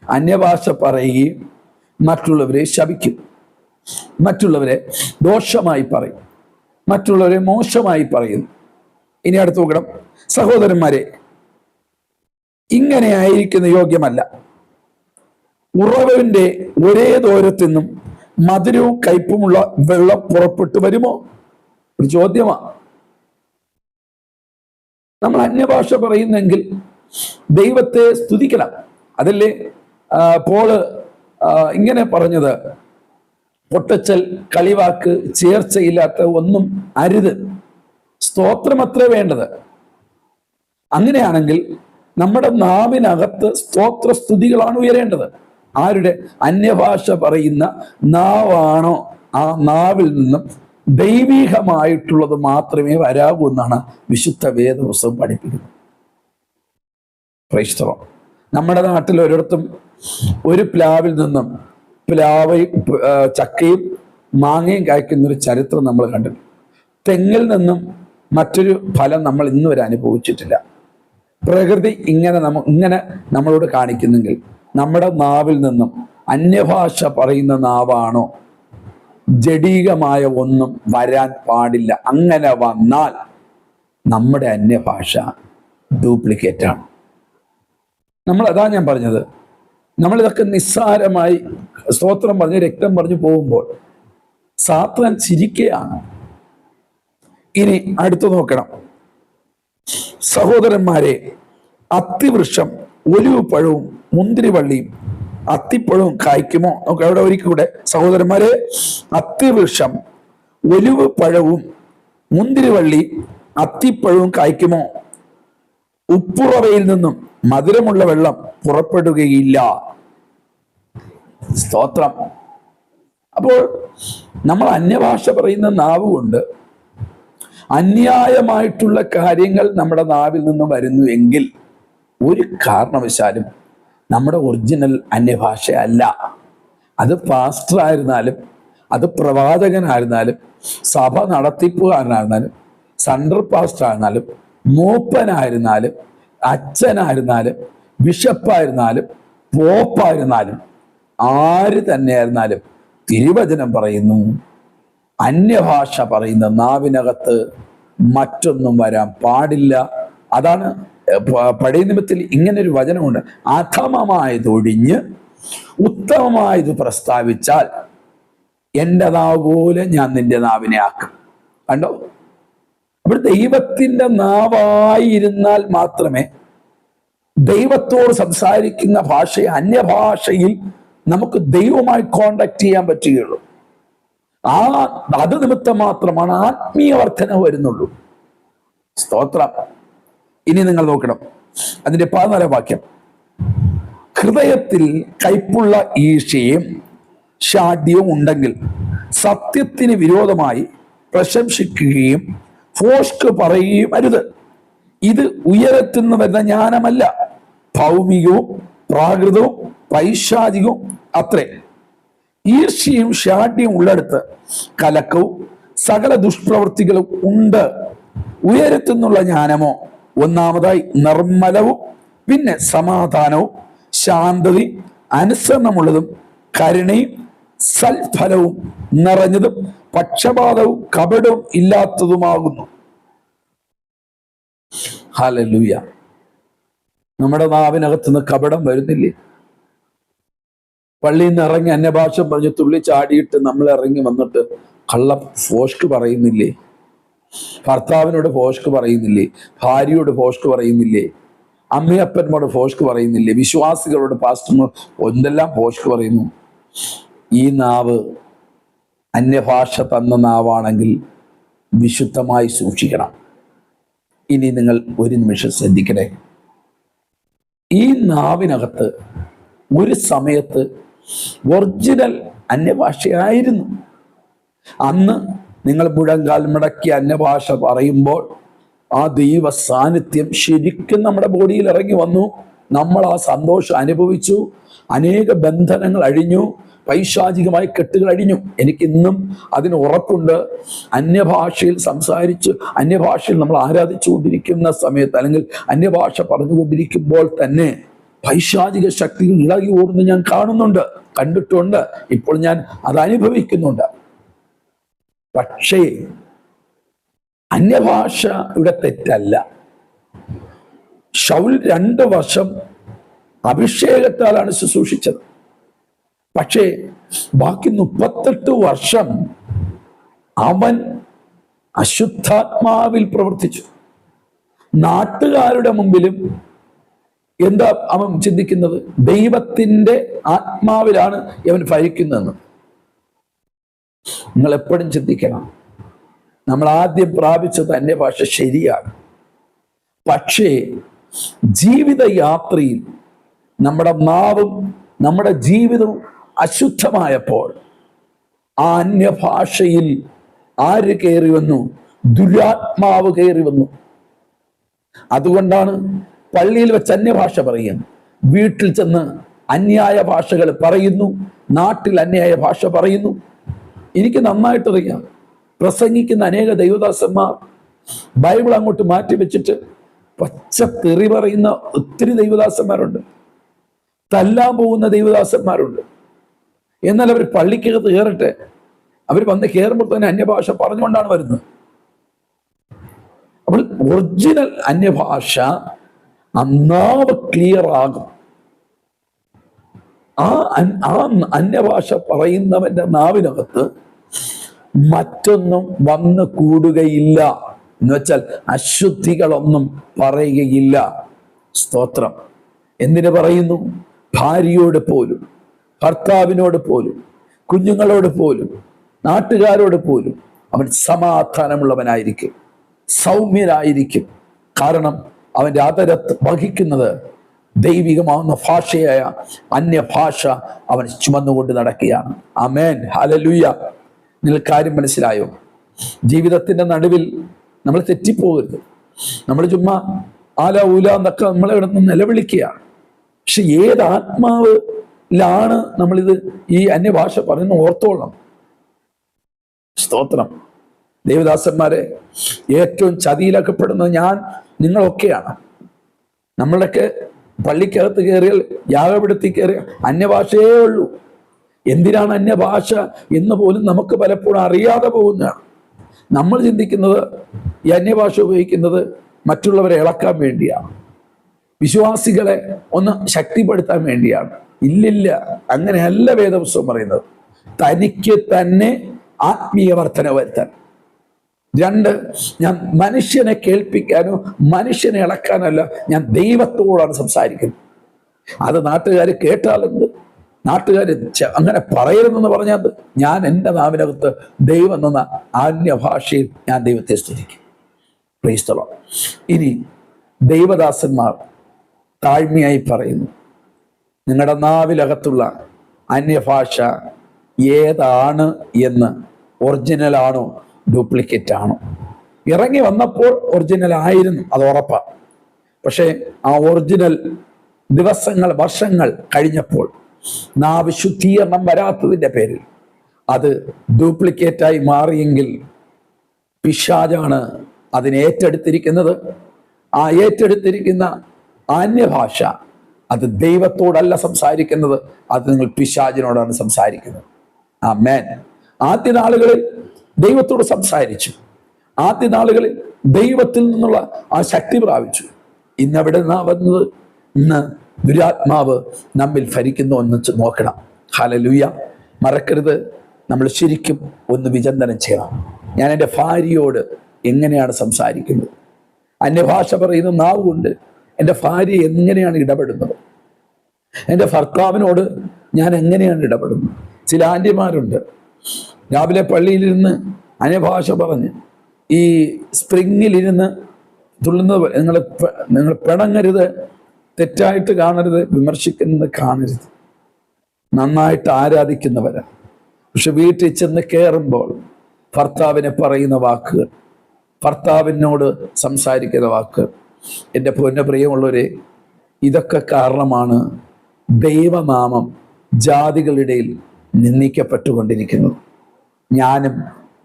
അന്യഭാഷ പറയുകയും മറ്റുള്ളവരെ ശപിക്കും, മറ്റുള്ളവരെ ദോഷമായി പറയും, മറ്റുള്ളവരെ മോശമായി പറയുന്നു. ഇനി അടുത്ത് നോക്കണം, സഹോദരന്മാരെ, ഇങ്ങനെ ആയിരിക്കുന്ന യോഗ്യമല്ല. ഉറവിന്റെ ഒരേ ദൂരത്തു നിന്നും മധുരവും കയ്പുമുള്ള വെള്ളം പുറപ്പെട്ടു വരുമോ? ഒരു ചോദ്യമാണ്. നമ്മൾ അന്യഭാഷ പറയുന്നെങ്കിൽ ദൈവത്തെ സ്തുതിക്കണം. അതല്ലേ പോള് ഇങ്ങനെ പറഞ്ഞത്, പൊട്ടച്ചൽ, കളിവാക്ക്, ചേർച്ചയില്ലാത്ത ഒന്നും അരുത്, സ്തോത്രം അത്ര വേണ്ടത്. അങ്ങനെയാണെങ്കിൽ നമ്മുടെ നാവിനകത്ത് സ്തോത്ര സ്തുതികളാണ് ഉയരേണ്ടത്. ആരുടെ? അന്യഭാഷ പറയുന്ന നാവാണോ, ആ നാവിൽ നിന്നും ദൈവീകമായിട്ടുള്ളത് മാത്രമേ വരാവൂ എന്നാണ് വിശുദ്ധ വേദപുസ്തകം പഠിപ്പിക്കുന്നത്. ക്രൈസ്തവം നമ്മുടെ നാട്ടിൽ ഒരിടത്തും ഒരു പ്ലാവിൽ നിന്നും ചക്കയും മാങ്ങയും കായ്ക്കുന്നൊരു ചരിത്രം നമ്മൾ കണ്ടില്ല. തെങ്ങിൽ നിന്നും മറ്റൊരു ഫലം നമ്മൾ ഇന്ന് വരെ അനുഭവിച്ചിട്ടില്ല. പ്രകൃതി ഇങ്ങനെ നമ്മളോട് കാണിക്കുന്നെങ്കിൽ നമ്മുടെ നാവിൽ നിന്നും അന്യഭാഷ പറയുന്ന നാവാണോ, ജഡീകമായ ഒന്നും വരാൻ പാടില്ല. അങ്ങനെ വന്നാൽ നമ്മുടെ അന്യഭാഷ ഡ്യൂപ്ലിക്കേറ്റ് ആണ്. അതാ ഞാൻ പറഞ്ഞത്, നമ്മളിതൊക്കെ നിസ്സാരമായി സ്തോത്രം പറഞ്ഞ് രക്തം പറഞ്ഞു പോകുമ്പോൾ സാത്താൻ ചിരിക്കുകയാണ്. ഇനി അടുത്തു നോക്കണം. സഹോദരന്മാരെ, അത്തിവൃക്ഷം ഒലിവ് പഴവും മുന്തിരിവള്ളിയും അത്തിപ്പഴവും കായ്ക്കുമോ? നമുക്ക് അവിടെ ഒരിക്കൽ കൂടെ, സഹോദരന്മാരെ, അത്തിവൃക്ഷം ഒലിവ് പഴവും മുന്തിരിവള്ളി അത്തിപ്പഴവും കായ്ക്കുമോ? ഉപ്പുറവയിൽ നിന്നും മധുരമുള്ള വെള്ളം പുറപ്പെടുകയില്ല. സ്തോത്രം. അപ്പോൾ നമ്മൾ അന്യഭാഷ പറയുന്ന നാവ് കൊണ്ട് അന്യായമായിട്ടുള്ള കാര്യങ്ങൾ നമ്മുടെ നാവിൽ നിന്ന് വരുന്നു എങ്കിൽ ഒരു കാരണവശാലും നമ്മുടെ ഒറിജിനൽ അന്യഭാഷ അല്ല. അത് പാസ്റ്റർ ആയിരുന്നാലും, അത് പ്രവാചകനായിരുന്നാലും, സഭ നടത്തിപ്പുകാരനായിരുന്നാലും, സെൻട്രൽ പാസ്റ്റർ ആയിരുന്നാലും, മൂപ്പനായിരുന്നാലും, അച്ഛനായിരുന്നാലും, ബിഷപ്പായിരുന്നാലും, പോപ്പായിരുന്നാലും, ആര് തന്നെയായിരുന്നാലും തിരുവചനം പറയുന്നു, അന്യഭാഷ പറയുന്ന നാവിനകത്ത് മറ്റൊന്നും വരാൻ പാടില്ല. അതാണ് പഴയ നിയമത്തിൽ ഇങ്ങനൊരു വചനമുണ്ട്, അധമമായതൊഴിഞ്ഞ് ഉത്തമമായത് പ്രസ്താവിച്ചാൽ എൻ്റെ നാവ് പോലെ ഞാൻ നിന്റെ നാവിനെ ആക്കും. കണ്ടോ? അപ്പോൾ ദൈവത്തിൻ്റെ നാവായിരുന്നാൽ മാത്രമേ ദൈവത്തോട് സംസാരിക്കുന്ന ഭാഷയെ അന്യഭാഷയിൽ നമുക്ക് ദൈവവുമായി കോണ്ടാക്ട് ചെയ്യാൻ പറ്റുകയുള്ളൂ. അത് നിമിത്തം മാത്രമാണ് ആത്മീയ വർധന വരുന്നുള്ളൂ. സ്തോത്രം. ഇനി നിങ്ങൾ നോക്കണം, അതിന്റെ 14 വാക്യം. ഹൃദയത്തിൽ കയ്പുള്ള ഈർഷ്യയും ഷാഢ്യവും ഉണ്ടെങ്കിൽ സത്യത്തിന് വിരോധമായി പ്രശംസിക്കുകയും ഫോഷ്ക് പറയുകയും അരുത്. ഇത് ഉയരത്തുനിന്ന് വരുന്ന ജ്ഞാനമല്ല, ഭൗമികവും പ്രാകൃതവും പൈശാചികവും അത്രേ. ഈർഷ്യയും ഷാഢ്യവും ഉള്ളിടത്ത് കലക്കവും സകല ദുഷ്പ്രവൃത്തികളും ഉണ്ട്. ഉയരത്തുനിന്നുള്ള ജ്ഞാനമോ ഒന്നാമതായി നിർമ്മലവും, പിന്നെ സമാധാനവും ശാന്തതയും അനുസരണമുള്ളതും കരുണയും സൽഫലവും നിറഞ്ഞതും പക്ഷപാതവും കപടവും ഇല്ലാത്തതുമാകുന്നു. ഹല്ലേലൂയ. നമ്മുടെ നാവിനകത്തുനിന്ന് കപടം വരുന്നില്ലേ? പള്ളിയിൽ നിന്ന് ഇറങ്ങി അന്യഭാഷ പറഞ്ഞ് തുള്ളി ചാടിയിട്ട് നമ്മൾ ഇറങ്ങി വന്നിട്ട് ഫോഷ്ക് പറയുന്നില്ലേ? ഭർത്താവിനോട് ഫോഷ്ക് പറയുന്നില്ലേ? ഭാര്യയോട് ഫോഷ്ക് പറയുന്നില്ലേ? അമ്മയപ്പന്മാരോട് ഫോഷ്ക് പറയുന്നില്ലേ? വിശ്വാസികളോട് പാസ്റ്റർമാർ എന്തെല്ലാം ഫോഷ്ക് പറയുന്നു. ഈ നാവ് അന്യഭാഷ തന്ന നാവാണെങ്കിൽ വിശുദ്ധമായി സൂക്ഷിക്കണം. ഇനി നിങ്ങൾ ഒരു നിമിഷം ശ്രദ്ധിക്കണേ. ഈ നാവിനകത്ത് ഒരു സമയത്ത് ഒറിജിനൽ അന്യഭാഷയായിരുന്നു. അന്ന് നിങ്ങൾ മുഴങ്കാൽ മടക്കി അന്യഭാഷ പറയുമ്പോൾ ആ ദൈവ സാന്നിധ്യം ശരിക്കും നമ്മുടെ ബോഡിയിൽ ഇറങ്ങി വന്നു. നമ്മൾ ആ സന്തോഷം അനുഭവിച്ചു. അനേക ബന്ധനങ്ങൾ അഴിഞ്ഞു, പൈശാചികമായ കെട്ടുകൾ അഴിഞ്ഞു. എനിക്കിന്നും അതിന് ഉറപ്പുണ്ട്. അന്യഭാഷയിൽ സംസാരിച്ച് അന്യഭാഷയിൽ നമ്മൾ ആരാധിച്ചു കൊണ്ടിരിക്കുന്ന സമയത്ത്, അല്ലെങ്കിൽ അന്യഭാഷ പറഞ്ഞുകൊണ്ടിരിക്കുമ്പോൾ തന്നെ പൈശാചിക ശക്തികൾ ഇളകി ഓടുന്നു ഞാൻ കാണുന്നുണ്ട്, കണ്ടിട്ടുണ്ട്. ഇപ്പോൾ ഞാൻ അത് അനുഭവിക്കുന്നുണ്ട്. പക്ഷേ അന്യഭാഷയുടെ തെറ്റല്ല. ശൗൽ 2 വർഷം അഭിഷേകത്താലാണ് ശുശ്രൂഷിച്ചത്. പക്ഷേ ബാക്കി 38 വർഷം അവൻ അശുദ്ധാത്മാവിൽ പ്രവർത്തിച്ചു. നാട്ടുകാരുടെ മുമ്പിലും എന്താ അവൻ ചിന്തിക്കുന്നത്? ദൈവത്തിന്റെ ആത്മാവിലാണ് അവൻ ഭരിക്കുന്നതെന്ന്. നിങ്ങൾ എപ്പോഴും ചിന്തിക്കണം, നമ്മൾ ആദ്യം പ്രാപിച്ചത് അന്യഭാഷ ശരിയാണ്. പക്ഷേ ജീവിതയാത്രയിൽ നമ്മുടെ നാവും നമ്മുടെ ജീവിതവും അശുദ്ധമായപ്പോൾ ആ അന്യഭാഷയിൽ ആര് കയറി വന്നു? ദുരാത്മാവ് കയറി വന്നു. അതുകൊണ്ടാണ് പള്ളിയിൽ വെച്ച് അന്യഭാഷ പറയും, വീട്ടിൽ ചെന്ന് അന്യായ ഭാഷകൾ പറയുന്നു, നാട്ടിൽ അന്യായ ഭാഷ പറയുന്നു. എനിക്ക് നന്നായിട്ടറിയാം, പ്രസംഗിക്കുന്ന അനേക ദൈവദാസന്മാർ ബൈബിൾ അങ്ങോട്ട് മാറ്റി വെച്ചിട്ട് പച്ച തെറി പറയുന്ന ഒത്തിരി ദൈവദാസന്മാരുണ്ട്, തല്ലാൻ പോകുന്ന ദൈവദാസന്മാരുണ്ട്. എന്നാൽ അവർ പള്ളിക്കകത്ത് കയറട്ടെ, അവർ വന്ന് കയറുമ്പോൾ തന്നെ അന്യഭാഷ പറഞ്ഞുകൊണ്ടാണ് വരുന്നത്. അപ്പോൾ ഒറിജിനൽ അന്യഭാഷ നാവ് ക്ലിയർ ആകും. ആ അന്യഭാഷ പറയുന്നവന്റെ നാവിനകത്ത് മറ്റൊന്നും വന്ന് കൂടുകയില്ല, എന്ന് വെച്ചാൽ അശുദ്ധികളൊന്നും പറയുകയില്ല. സ്തോത്രം. എന്തിനു പറയുന്നു? ഭാര്യയോട് പോലും, ഭർത്താവിനോട് പോലും, കുഞ്ഞുങ്ങളോട് പോലും, നാട്ടുകാരോട് പോലും അവൻ സമാധാനമുള്ളവനായിരിക്കും, സൗമ്യനായിരിക്കും. കാരണം അവൻ്റെ അതരത്ത് വഹിക്കുന്നത് ദൈവികമാവുന്ന ഭാഷയായ അന്യഭാഷ അവൻ ചുമന്നുകൊണ്ട് നടക്കുകയാണ്. ആമേൻ, ഹല്ലേലൂയ. നിങ്ങൾക്ക് കാര്യം മനസ്സിലായോ? ജീവിതത്തിന്റെ നടുവിൽ നമ്മൾ തെറ്റിപ്പോകരുത്. നമ്മൾ ചുമ്മാ ആല ഊല എന്നൊക്കെ നമ്മളെ ഇവിടെ നിന്ന് നിലവിളിക്കുകയാണ്. പക്ഷെ ഏത് ആത്മാവിലാണ് നമ്മളിത് ഈ അന്യഭാഷ പറയുന്ന ഓർത്തോളം. സ്തോത്രം. ദേവദാസന്മാരെ, ഏറ്റവും ചതിയിലക്കപ്പെടുന്നത് ഞാൻ നിങ്ങളൊക്കെയാണ്. നമ്മളൊക്കെ പള്ളിക്കകത്ത് കയറിയാൽ, യാഗപീഠത്തിൽ കയറിയാൽ അന്യഭാഷയേ ഉള്ളൂ. എന്തിനാണ് അന്യഭാഷ എന്ന് പോലും നമുക്ക് പലപ്പോഴും അറിയാതെ പോകുന്നതാണ്. നമ്മൾ ചിന്തിക്കുന്നത് ഈ അന്യഭാഷ ഉപയോഗിക്കുന്നത് മറ്റുള്ളവരെ ഇളക്കാൻ വേണ്ടിയാണ്, വിശ്വാസികളെ ഒന്ന് ശക്തിപ്പെടുത്താൻ വേണ്ടിയാണ്. ഇല്ലില്ല, അങ്ങനെയല്ല വേദപുസ്തകം പറയുന്നത്. തനിക്ക് തന്നെ ആത്മീയ വർധന വരുത്താൻ. 2, ഞാൻ മനുഷ്യനെ കേൾപ്പിക്കാനോ മനുഷ്യനെ ഇളക്കാനല്ല, ഞാൻ ദൈവത്തോടാണ് സംസാരിക്കുന്നത്. അത് നാട്ടുകാർ കേട്ടാലെന്ത്? നാട്ടുകാർ അങ്ങനെ പറയരുതെന്ന് പറഞ്ഞാൽ ഞാൻ എൻ്റെ നാവിനകത്ത് ദൈവം എന്ന ആന്യഭാഷയിൽ ഞാൻ ദൈവത്തെ സ്തുതിക്കും. Price the Lord. ഇനി ദൈവദാസന്മാർ താഴ്മയായി പറയുന്നു, നിങ്ങളുടെ നാവിലകത്തുള്ള അന്യഭാഷ ഏതാണ് എന്ന്, ഒറിജിനലാണോ ഡ്യൂപ്ലിക്കേറ്റ് ആണോ? ഇറങ്ങി വന്നപ്പോൾ ഒറിജിനൽ ആയിരുന്നു, അത് ഉറപ്പാണ്. പക്ഷേ ആ ഒറിജിനൽ ദിവസങ്ങൾ, വർഷങ്ങൾ കഴിഞ്ഞപ്പോൾ നാവ് ശുദ്ധീകരണം വരാത്തതിൻ്റെ പേരിൽ അത് ഡ്യൂപ്ലിക്കേറ്റായി മാറിയെങ്കിൽ പിശാചാണ് അതിനെ ഏറ്റെടുത്തിരിക്കുന്നത്. ആ ഏറ്റെടുത്തിരിക്കുന്ന അന്യഭാഷ അത് ദൈവത്തോടല്ല സംസാരിക്കുന്നത്, അത് നിങ്ങൾ പിശാചിനോടാണ് സംസാരിക്കുന്നത്. ആമേൻ. ആദ്യ നാളുകളിൽ ദൈവത്തോട് സംസാരിച്ചു, ആദ്യ നാളുകളിൽ ദൈവത്തിൽ നിന്നുള്ള ആ ശക്തി പ്രാപിച്ചു. ഇന്നവിടെ നിന്നാ വന്നത്? ഇന്ന് ദുരാത്മാവ് നമ്മിൽ ഭരിക്കുന്നു എന്ന് നോക്കണം. ഹല്ലേലൂയ. മറക്കരുത്, നമ്മൾ ശരിക്കും ഒന്ന് വിചിന്തനം ചെയ്യണം. ഞാൻ എൻ്റെ ഭാര്യയോട് എങ്ങനെയാണ് സംസാരിക്കുന്നത്? അന്യഭാഷ പറയുന്ന നാവ് കൊണ്ട് എൻ്റെ ഭാര്യ എങ്ങനെയാണ് ഇടപെടുന്നത്? എൻ്റെ ഭർത്താവിനോട് ഞാൻ എങ്ങനെയാണ് ഇടപെടുന്നത്? ചില ആന്റിമാരുണ്ട്, രാവിലെ പള്ളിയിലിരുന്ന് അന്യഭാഷ പറഞ്ഞ് ഈ സ്പ്രിങ്ങിലിരുന്ന് തുള്ളുന്നത് പോലെ. നിങ്ങൾ പിണങ്ങരുത്, തെറ്റായിട്ട് കാണരുത്, വിമർശിക്കുന്നത് കാണരുത്. നന്നായിട്ട് ആരാധിക്കുന്നവരാ. പക്ഷെ വീട്ടിൽ ചെന്ന് കയറുമ്പോൾ ഭർത്താവിനെ പറയുന്ന വാക്കുകൾ, ഭർത്താവിനോട് സംസാരിക്കുന്ന വാക്കുകൾ, എൻ്റെ പൊന്ന പ്രിയമുള്ളവരെ, ഇതൊക്കെ കാരണമാണ് ദൈവനാമം ജാതികളുടെ നിന്ദിക്കപ്പെട്ടുകൊണ്ടിരിക്കുന്നത്. ഞാനും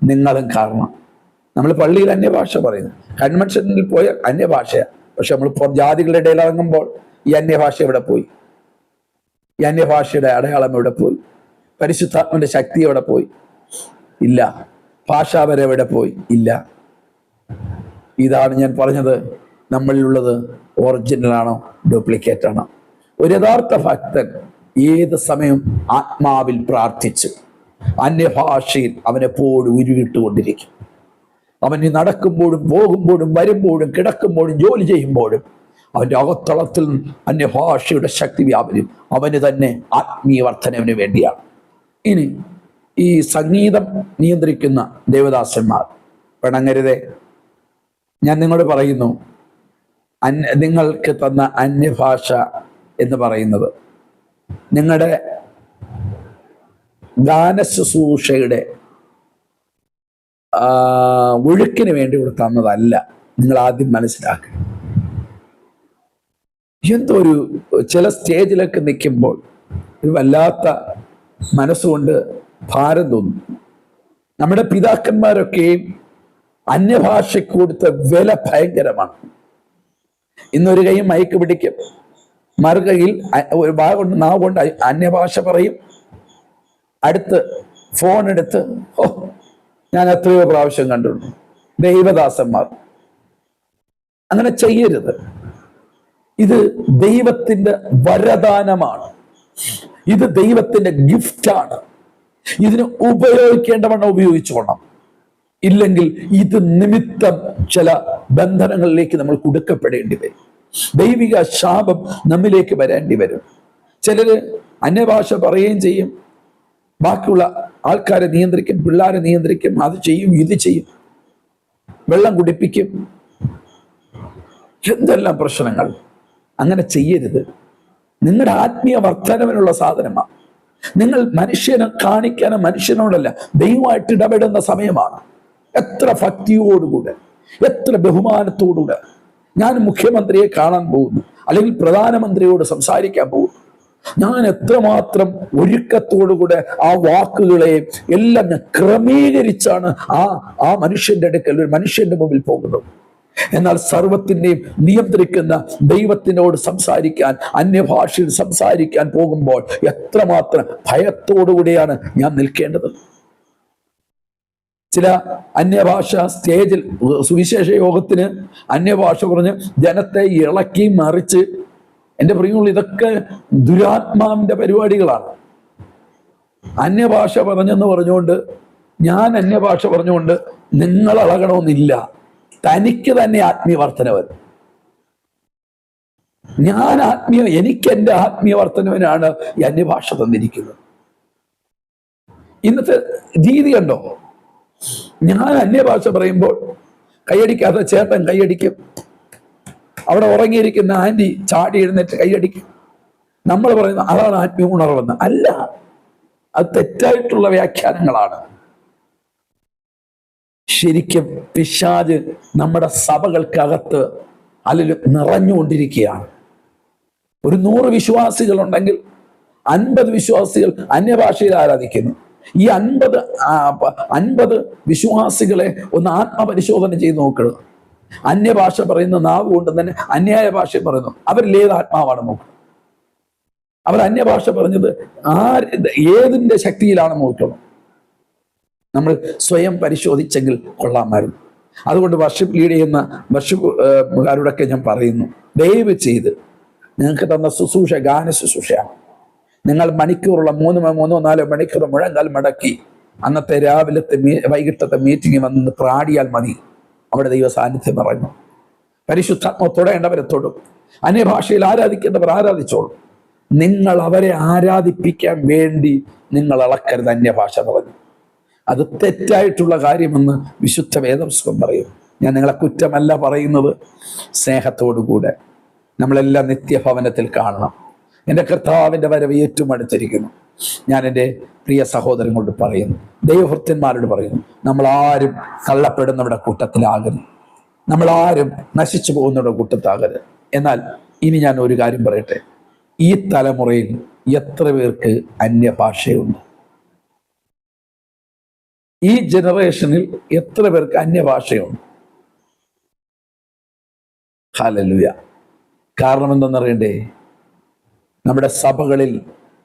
നിങ്ങളും കാരണം. നമ്മൾ പള്ളിയിൽ അന്യഭാഷ പറയുന്നു, കൺവെൻഷനിൽ പോയ അന്യഭാഷയാണ്. പക്ഷെ നമ്മൾ ജാതികളുടെ ഇടയിൽ ഇറങ്ങുമ്പോൾ ഈ അന്യഭാഷ എവിടെ പോയി? ഈ അന്യഭാഷയുടെ അടയാളം എവിടെ പോയി? പരിശുദ്ധാത്മന്റെ ശക്തി എവിടെ പോയി? ഇല്ല. ഭാഷാപരം എവിടെ പോയി? ഇല്ല. ഇതാണ് ഞാൻ പറഞ്ഞത്, നമ്മളിലുള്ളത് ഒറിജിനലാണോ ഡ്യൂപ്ലിക്കേറ്റ് ആണോ? ഒരു യഥാർത്ഥ ഭക്തൻ ഏത് സമയം ആത്മാവിൽ പ്രാർത്ഥിച്ച് അന്യഭാഷയിൽ അവനെപ്പോഴും ഉരുവിട്ടുകൊണ്ടിരിക്കും. അവന് നടക്കുമ്പോഴും പോകുമ്പോഴും വരുമ്പോഴും കിടക്കുമ്പോഴും ജോലി ചെയ്യുമ്പോഴും അവൻ്റെ അകത്തളത്തിൽ അന്യഭാഷയുടെ ശക്തി വ്യാപരും. അവന് തന്നെ ആത്മീയ വർധനവിന് വേണ്ടിയാണ്. ഇനി ഈ സംഗീതം നിയന്ത്രിക്കുന്ന ദേവദാസന്മാർ പിണങ്ങരുതേ. ഞാൻ നിങ്ങളോട് പറയുന്നു, നിങ്ങൾക്ക് തന്ന അന്യഭാഷ എന്ന് പറയുന്നത് നിങ്ങളുടെ ഗാനശുശ്രൂഷയുടെ ഒഴുക്കിന് വേണ്ടി ഇവിടെ തന്നതല്ല. നിങ്ങൾ ആദ്യം മനസ്സിലാക്കുക. എന്തോ ഒരു ചില സ്റ്റേജിലൊക്കെ നിൽക്കുമ്പോൾ ഒരു വല്ലാത്ത മനസ്സുകൊണ്ട് ഭാരം തോന്നും. നമ്മുടെ പിതാക്കന്മാരൊക്കെയും അന്യഭാഷയ്ക്ക് കൊടുത്ത വില ഭയങ്കരമാണ്. ഇന്നൊരു കൈ മയക്ക് പിടിക്കും, മറുകൈയിൽ ഒരു ഭാഗം നാവ് കൊണ്ട് അന്യഭാഷ പറയും, അടുത്ത് ഫോൺ എടുത്ത് ഞാൻ എത്രയോ പ്രാവശ്യം കണ്ടിട്ടുണ്ട് ദൈവദാസന്മാർ. അങ്ങനെ ചെയ്യരുത്. ഇത് ദൈവത്തിന്റെ വരദാനമാണ്, ഇത് ദൈവത്തിന്റെ ഗിഫ്റ്റാണ്. ഇതിന് ഉപയോഗിക്കേണ്ടവണ്ണം ഉപയോഗിച്ചോണം. ഇല്ലെങ്കിൽ ഇത് നിമിത്തം ചില ബന്ധനങ്ങളിലേക്ക് നമ്മൾ കുടുക്കപ്പെടേണ്ടി വരും. ദൈവിക ശാപം നമ്മിലേക്ക് വരേണ്ടി വരും. ചിലര് അന്യഭാഷ പറയുകയും ചെയ്യും, ബാക്കിയുള്ള ആൾക്കാരെ നിയന്ത്രിക്കും, പിള്ളേരെ നിയന്ത്രിക്കും, അത് ചെയ്യും, ഇത് ചെയ്യും, വെള്ളം കുടിപ്പിക്കും, എന്തെല്ലാം പ്രശ്നങ്ങൾ. അങ്ങനെ ചെയ്യരുത്. നിങ്ങളുടെ ആത്മീയ വർധനവിനുള്ള സാധനമാണ്. നിങ്ങൾ മനുഷ്യനെ കാണിക്കാനും മനുഷ്യനോടല്ല ദൈവമായിട്ട് ഇടപെടുന്ന സമയമാണ്. എത്ര ഭക്തിയോടുകൂടെ, എത്ര ബഹുമാനത്തോടുകൂടെ ഞാൻ മുഖ്യമന്ത്രിയെ കാണാൻ പോകുന്നു, അല്ലെങ്കിൽ പ്രധാനമന്ത്രിയോട് സംസാരിക്കാൻ പോകുന്നു. ഞാൻ എത്രമാത്രം ഒരുക്കത്തോടുകൂടെ ആ വാക്കുകളെ എല്ലാം ഞാൻ ക്രമീകരിച്ചാണ് ആ മനുഷ്യന്റെ അടുക്കൽ, ഒരു മനുഷ്യന്റെ മുമ്പിൽ പോകുന്നത്. എന്നാൽ സർവത്തിനെയും നിയന്ത്രിക്കുന്ന ദൈവത്തിനോട് സംസാരിക്കാൻ, അന്യഭാഷയിൽ സംസാരിക്കാൻ പോകുമ്പോൾ എത്രമാത്രം ഭയത്തോടുകൂടിയാണ് ഞാൻ നിൽക്കേണ്ടത്. ചില അന്യഭാഷ സ്റ്റേജിൽ സുവിശേഷ യോഗത്തിന് അന്യഭാഷ പറഞ്ഞ് ജനത്തെ ഇളക്കി മറിച്ച്, എൻ്റെ പ്രിയമുള്ള, ഇതൊക്കെ ദുരാത്മാവിന്റെ പരിപാടികളാണ്. അന്യഭാഷ പറഞ്ഞെന്ന് പറഞ്ഞുകൊണ്ട്, ഞാൻ അന്യഭാഷ പറഞ്ഞുകൊണ്ട് നിങ്ങൾ ഇളകണമെന്നില്ല. തനിക്ക് തന്നെ ആത്മീയ വർധന വരും. എനിക്ക് എൻ്റെ ആത്മീയ വർധനവിനാണ് ഈ അന്യഭാഷ തന്നിരിക്കുന്നത്. ഇന്നത്തെ രീതി കണ്ടോ? ഞാൻ അന്യഭാഷ പറയുമ്പോൾ കൈയടിക്കാത്ത ചേട്ടൻ കൈയടിക്കും, അവിടെ ഉറങ്ങിയിരിക്കുന്ന ആന്റി ചാടി എഴുന്നേറ്റ് കൈയടിക്കും. നമ്മൾ പറയുന്ന അതാണ് ആത്മീയ ഉണർവെന്ന്. അല്ല, അത് തെറ്റായിട്ടുള്ള വ്യാഖ്യാനങ്ങളാണ്. ശരിക്കും പിശാച് നമ്മുടെ സഭകൾക്കകത്ത് അല്ലെങ്കിൽ നിറഞ്ഞുകൊണ്ടിരിക്കുകയാണ്. ഒരു 100 വിശ്വാസികളുണ്ടെങ്കിൽ 50 വിശ്വാസികൾ അന്യഭാഷയിൽ ആരാധിക്കുന്നു. ഈ 50 വിശ്വാസികളെ ഒന്ന് ആത്മപരിശോധന ചെയ്ത് നോക്കുക. അന്യഭാഷ പറയുന്ന നാവ് കൊണ്ട് തന്നെ അന്യായ ഭാഷ പറയുന്നു. അവരിൽ ഏത് ആത്മാവാണ് നോക്കുന്നത്? അവർ അന്യഭാഷ പറഞ്ഞത് ഏതിന്റെ ശക്തിയിലാണ് നോക്കുന്നത്? നമ്മൾ സ്വയം പരിശോധിച്ചെങ്കിൽ കൊള്ളാമായിരുന്നു. അതുകൊണ്ട് വർഷിപ്പ് ലീഡ് ചെയ്യുന്ന വർഷിപ്പുകാരോടൊക്കെ ഞാൻ പറയുന്നു, ദയവ് ചെയ്ത് നിങ്ങൾക്ക് തന്ന ശുശ്രൂഷ ഗാന ശുശ്രൂഷയാണ്. നിങ്ങൾ മണിക്കൂറുള്ള 3-4 മണിക്കൂർ മുഴങ്കാൽ മടക്കി അന്നത്തെ രാവിലത്തെ വൈകിട്ടത്തെ മീറ്റിംഗ് വന്ന് പ്രാടിയാൽ മതി. അവിടെ ദൈവ സാന്നിധ്യം പറഞ്ഞു. പരിശുദ്ധാത്മാവ് തൊടേണ്ടവരെ തൊടും. അന്യഭാഷയിൽ ആരാധിക്കേണ്ടവർ ആരാധിച്ചോളും. നിങ്ങൾ അവരെ ആരാധിപ്പിക്കാൻ വേണ്ടി നിങ്ങൾ അളക്കരുത്. അന്യഭാഷ പറഞ്ഞു അത് തെറ്റായിട്ടുള്ള കാര്യമെന്ന് വിശുദ്ധ വേദപുസ്തകം പറയും. ഞാൻ നിങ്ങളെ കുറ്റമല്ല പറയുന്നത്, സ്നേഹത്തോടുകൂടെ നമ്മളെല്ലാം നിത്യഭവനത്തിൽ കാണണം. എൻ്റെ കർത്താവിൻ്റെ വരവ് ഏറ്റവും അടുത്തിരിക്കുന്നു. ഞാൻ എൻ്റെ പ്രിയ സഹോദരങ്ങളോട് പറയുന്നു, ദൈവഭൃത്യന്മാരോട് പറയുന്നു, നമ്മളാരും തള്ളപ്പെടുന്നവരുടെ കൂട്ടത്തിലാകരുത്, നമ്മളാരും നശിച്ചു പോകുന്നവരുടെ കൂട്ടത്താകരുത്. എന്നാൽ ഇനി ഞാൻ ഒരു കാര്യം പറയട്ടെ, ഈ തലമുറയിൽ എത്ര പേർക്ക് അന്യഭാഷയുണ്ട്? ഈ ജനറേഷനിൽ എത്ര പേർക്ക് അന്യഭാഷയുണ്ട്? ഹല്ലേലൂയ. കാരണം എന്തെന്നറിയണ്ടേ? നമ്മുടെ സഭകളിൽ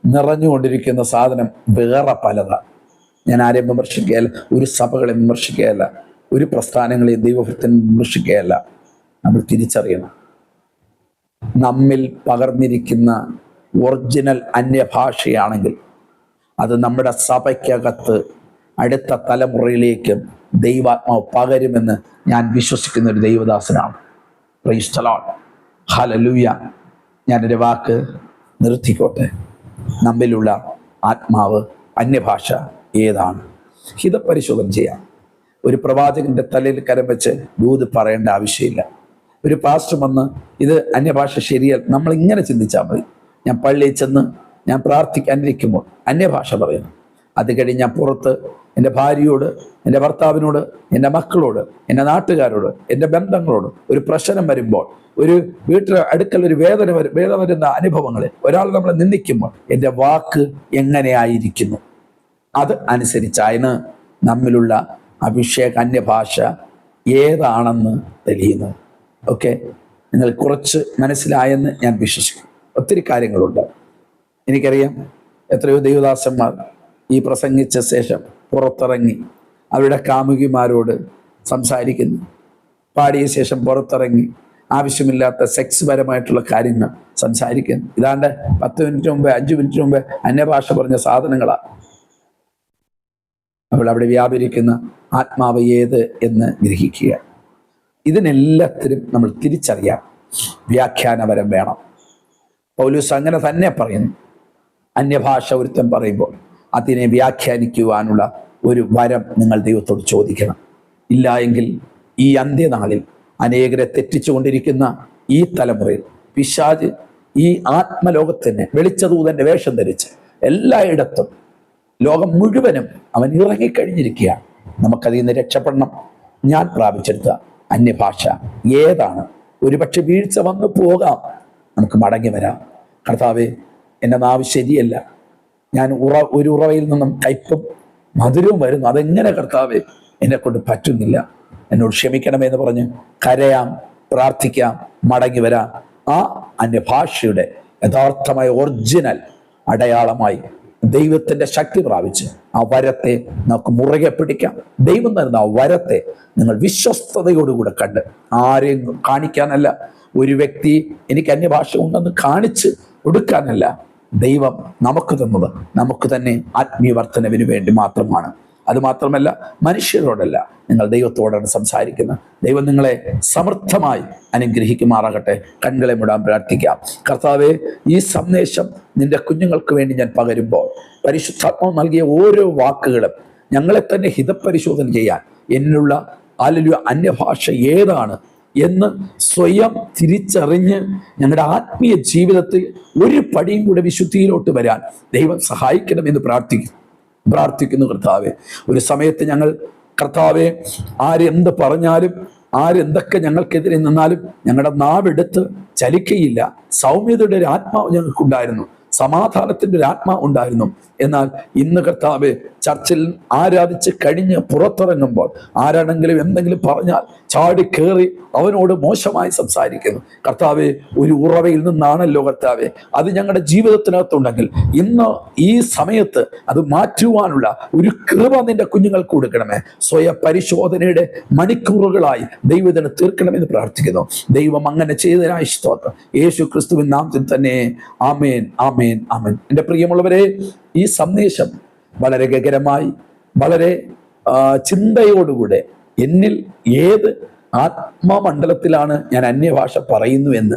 നിറഞ്ഞുകൊണ്ടിരിക്കുന്ന സാധനം വേറെ പലതാണ്. ഞാൻ ആരെയും വിമർശിക്കുകയല്ല, ഒരു സഭകളെ വിമർശിക്കുകയല്ല, ഒരു പ്രസ്ഥാനങ്ങളെയും ദൈവഭക്തനെ വിമർശിക്കുകയല്ല. നമ്മൾ തിരിച്ചറിയണം, നമ്മിൽ പകർന്നിരിക്കുന്ന ഒറിജിനൽ അന്യഭാഷയാണെങ്കിൽ അത് നമ്മുടെ സഭയ്ക്കകത്ത് അടുത്ത തലമുറയിലേക്കും ദൈവാത്മാവ് പകരുമെന്ന് ഞാൻ വിശ്വസിക്കുന്ന ഒരു ദൈവദാസനാണ്. Praise the Lord. ഹല്ലേലൂയ. ഞാനൊരു വാക്ക് നിർത്തിക്കോട്ടെ. നമ്മിലുള്ള ആത്മാവ് അന്യഭാഷ ഏതാണ്? ഹിതപരിശോധന ചെയ്യാം. ഒരു പ്രവാചകന്റെ തലയിൽ കരം വെച്ച് ദൂത് പറയേണ്ട ആവശ്യമില്ല. ഒരു പാസ്റ്റർ വന്ന് ഇത് അന്യഭാഷ ശരിയല്ല, നമ്മൾ ഇങ്ങനെ ചിന്തിച്ചാൽ മതി. ഞാൻ പള്ളിയിൽ ചെന്ന് ഞാൻ പ്രാർത്ഥിക്കാനിരിക്കുമ്പോൾ അന്യഭാഷ പറയുന്നു. അത് കഴിഞ്ഞ് ഞാൻ പുറത്ത് എൻ്റെ ഭാര്യയോട്, എൻ്റെ ഭർത്താവിനോട്, എൻ്റെ മക്കളോട്, എൻ്റെ നാട്ടുകാരോട്, എൻ്റെ ബന്ധങ്ങളോട് ഒരു പ്രശ്നം വരുമ്പോൾ, ഒരു വീട്ടിൽ അടുക്കൽ ഒരു വേദന വരുന്ന അനുഭവങ്ങളെ ഒരാൾ നമ്മളെ നിന്ദിക്കുമ്പോൾ എൻ്റെ വാക്ക് എങ്ങനെയായിരിക്കുന്നു അത് അനുസരിച്ചാണ് നമ്മിലുള്ള അഭിഷേക അന്യഭാഷ ഏതാണെന്ന് തെളിയുന്നത്. ഓക്കെ, നിങ്ങൾ കുറച്ച് മനസ്സിലായെന്ന് ഞാൻ വിശ്വസിക്കുന്നു. ഒത്തിരി കാര്യങ്ങളുണ്ട്. എനിക്കറിയാം എത്രയോ ദൈവദാസന്മാർ ഈ പ്രസംഗിച്ച ശേഷം പുറത്തിറങ്ങി അവരുടെ കാമുകിമാരോട് സംസാരിക്കുന്നു. പാടിയ ശേഷം പുറത്തിറങ്ങി ആവശ്യമില്ലാത്ത സെക്സ് പരമായിട്ടുള്ള കാര്യങ്ങൾ സംസാരിക്കുന്നു. ഇതാണ്ട് 10 മിനിറ്റ് മുമ്പേ 5 മിനിറ്റ് മുമ്പേ അന്യഭാഷ പറഞ്ഞ സാധനങ്ങളാണ്. അപ്പോൾ അവിടെ വ്യാപരിക്കുന്ന ആത്മാവ് ഏത് എന്ന് ഗ്രഹിക്കുക. ഇതിനെല്ലാത്തിനും നമ്മൾ തിരിച്ചറിയാൻ വ്യാഖ്യാനപരം വേണം. പൗലോസ് അങ്ങനെ തന്നെ പറയുന്നു. അന്യഭാഷ ഒരുത്തൻ പറയുമ്പോൾ അതിനെ വ്യാഖ്യാനിക്കുവാനുള്ള ഒരു വരം നിങ്ങൾ ദൈവത്തോട് ചോദിക്കണം. ഇല്ല എങ്കിൽ ഈ അന്ത്യനാളിൽ അനേകരെ തെറ്റിച്ചുകൊണ്ടിരിക്കുന്ന ഈ തലമുറയിൽ പിശാച് ഈ ആത്മലോകത്തിന് വെളിച്ചദൂതന്റെ വേഷം ധരിച്ച് എല്ലായിടത്തും ലോകം മുഴുവനും അവൻ ഇറങ്ങിക്കഴിഞ്ഞിരിക്കുകയാണ്. നമുക്കതിൽ നിന്ന് രക്ഷപ്പെടണം. ഞാൻ പ്രാപിച്ചെടുത്ത അന്യഭാഷ ഏതാണ്? ഒരുപക്ഷെ വീഴ്ച വന്നു പോകാം, നമുക്ക് മടങ്ങി വരാം. കർത്താവേ, എൻ്റെ നാവ് ശരിയല്ല, ഞാൻ ഒരു ഉറവയിൽ നിന്നും കയ്പും മധുരവും വരുന്നു, അതെങ്ങനെ കർത്താവേ എന്നെ കൊണ്ട് പറ്റുന്നില്ല, എന്നോട് ക്ഷമിക്കണമെന്ന് പറഞ്ഞ് കരയാം, പ്രാർത്ഥിക്കാം, മടങ്ങി വരാം. ആ അന്യഭാഷയുടെ യഥാർത്ഥമായ ഒറിജിനൽ അടയാളമായി ദൈവത്തിന്റെ ശക്തി പ്രാപിച്ച് ആ വരത്തെ നമുക്ക് മുറുകെ പിടിക്കാം. ദൈവം തരുന്ന ആ വരത്തെ നിങ്ങൾ വിശ്വസ്തയോടുകൂടെ കണ്ട്, ആരെയും കാണിക്കാനല്ല, ഒരു വ്യക്തി എനിക്ക് അന്യഭാഷ ഉണ്ടെന്ന് കാണിച്ച് കൊടുക്കാനല്ല, ദൈവം നമുക്ക് തന്നത് നമുക്ക് തന്നെ ആത്മീയ വർധനവിന് വേണ്ടി മാത്രമാണ്. അതുമാത്രമല്ല, മനുഷ്യരോടല്ല, നിങ്ങൾ ദൈവത്തോടാണ് സംസാരിക്കുന്നത്. ദൈവം നിങ്ങളെ സമൃദ്ധമായി അനുഗ്രഹിക്കുമാറാകട്ടെ. കണ്ണുകളെ മൂടാൻ പ്രാർത്ഥിക്കാം. കർത്താവേ, ഈ സന്ദേശം നിന്റെ കുഞ്ഞുങ്ങൾക്ക് വേണ്ടി ഞാൻ പകരുമ്പോൾ പരിശുദ്ധാത്മാവ് നൽകിയ ഓരോ വാക്കുകളും ഞങ്ങളെ തന്നെ ഹിതപരിശോധന ചെയ്യാൻ, എന്നുള്ള അന്യഭാഷ ഏതാണ് എന്ന് സ്വയം തിരിച്ചറിഞ്ഞ് ഞങ്ങളുടെ ആത്മീയ ജീവിതത്തിൽ ഒരു പടിയും കൂടെ വിശുദ്ധിയിലോട്ട് വരാൻ ദൈവം സഹായിക്കണമെന്ന് പ്രാർത്ഥിക്കുന്നു. കർത്താവെ, ഒരു സമയത്ത് ഞങ്ങൾ കർത്താവെ ആരെന്ത് പറഞ്ഞാലും ആരെന്തൊക്കെ ഞങ്ങൾക്കെതിരെ നിന്നാലും ഞങ്ങളുടെ നാവെടുത്ത് ചലിക്കയില്ല. സൗമ്യതയുടെ ഒരു ആത്മാവ് ഞങ്ങൾക്കുണ്ടായിരുന്നു, സമാധാനത്തിന്റെ ഒരു ആത്മാവ് ഉണ്ടായിരുന്നു. എന്നാൽ ഇന്ന് കർത്താവെ, ചർച്ചിൽ ആരാധിച്ച് കഴിഞ്ഞ് പുറത്തിറങ്ങുമ്പോൾ ആരാണെങ്കിലും എന്തെങ്കിലും പറഞ്ഞാൽ ചാടിക്കേറി അവനോട് മോശമായി സംസാരിക്കുന്നു. കർത്താവെ, ഒരു ഉറവയിൽ നിന്നാണല്ലോ കർത്താവെ അത് ഞങ്ങളുടെ ജീവിതത്തിനകത്തുണ്ടെങ്കിൽ ഇന്ന് ഈ സമയത്ത് അത് മാറ്റുവാനുള്ള ഒരു കൃപ നിന്റെ കുഞ്ഞുങ്ങൾക്ക് കൊടുക്കണമേ. സ്വയ പരിശോധനയുടെ മണിക്കൂറുകളായി ദൈവത്തിന് തീർക്കണമെന്ന് പ്രാർത്ഥിക്കുന്നു. ദൈവം അങ്ങനെ ചെയ്തതിനായി സ്തോത്രം. യേശു ക്രിസ്തുവിൻ നാമത്തിൽ തന്നെ ആമേൻ, ആമേൻ, ആമേൻ. എൻ്റെ പ്രിയമുള്ളവരെ, ഈ സന്ദേശം വളരെ ഗഹനമായി, വളരെ ചിന്തയോടുകൂടെ എന്നിൽ ഏത് ആത്മമണ്ഡലത്തിലാണ് ഞാൻ അന്യഭാഷ പറയുന്നു എന്ന്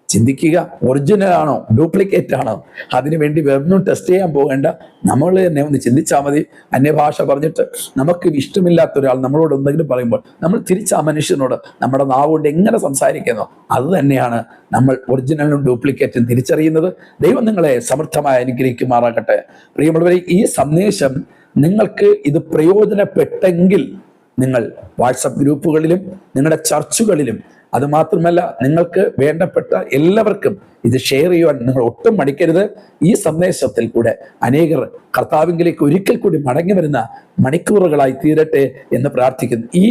ചിന്തിക്കുക. ഒറിജിനൽ ആണോ ഡ്യൂപ്ലിക്കേറ്റ് ആണോ? അതിനുവേണ്ടി വെറും ടെസ്റ്റ് ചെയ്യാൻ പോകേണ്ട. നമ്മൾ തന്നെ ഒന്ന് ചിന്തിച്ചാൽ മതി. അന്യഭാഷ പറഞ്ഞിട്ട് നമുക്ക് ഇഷ്ടമില്ലാത്ത ഒരാൾ നമ്മളോട് എന്തെങ്കിലും പറയുമ്പോൾ നമ്മൾ തിരിച്ച് ആ മനുഷ്യനോട് നമ്മുടെ നാവുകൊണ്ട് എങ്ങനെ സംസാരിക്കുന്നോ അത് തന്നെയാണ് നമ്മൾ ഒറിജിനലും ഡ്യൂപ്ലിക്കേറ്റും തിരിച്ചറിയുന്നത്. ദൈവം നിങ്ങളെ സമൃദ്ധമായി അനുഗ്രഹിക്കുമാറാകട്ടെ. പ്രിയമുള്ളവരെ, ഈ സന്ദേശം നിങ്ങൾക്ക് ഇത് പ്രയോജനപ്പെട്ടെങ്കിൽ നിങ്ങൾ വാട്സപ്പ് ഗ്രൂപ്പുകളിലും നിങ്ങളുടെ ചർച്ചുകളിലും, അതുമാത്രമല്ല നിങ്ങൾക്ക് വേണ്ടപ്പെട്ട എല്ലാവർക്കും ഇത് ഷെയർ ചെയ്യുവാൻ നിങ്ങൾ ഒട്ടും മടിക്കരുത്. ഈ സന്ദേശത്തിൽ കൂടെ അനേകർ കർത്താവിലേക്ക് ഒരിക്കൽ കൂടി മടങ്ങി വരുന്ന മണിക്കൂറുകളായി തീരട്ടെ എന്ന് പ്രാർത്ഥിക്കുന്നു. ഈ